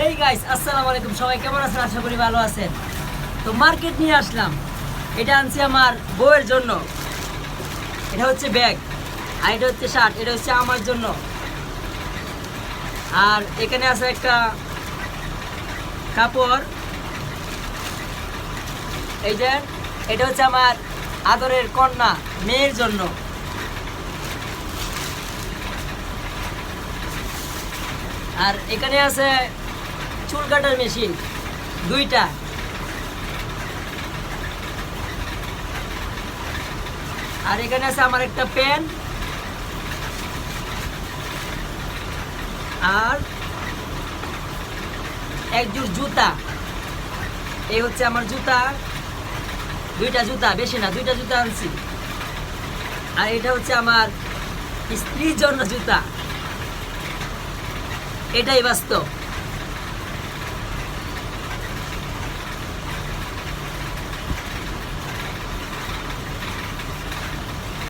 Hey guys, আসসালামু আলাইকুম। সবাই কেমন আছেন? আশা করি ভালো আছেন। তো মার্কেট নিয়ে আসলাম। এটা আনছি আমার বউয়ের জন্য। এটা হচ্ছে ব্যাগ, আর এটা হচ্ছে শার্ট। এটা হচ্ছে আমার জন্য। আর এখানে আছে একটা কাপড়। এই যে এটা হচ্ছে আমার আদরের কন্যা মেয়ের জন্য। আর এখানে আছে চুল কাটার মেশিন দুইটা। আর এখানে আছে আমার একটা পেন আর একজোড় জুতা। এই হচ্ছে আমার জুতা, দুইটা জুতা, বেশি না, দুইটা জুতা আনছি। আর এটা হচ্ছে আমার স্ত্রীর জন্য জুতা। এটাই বাস্তব।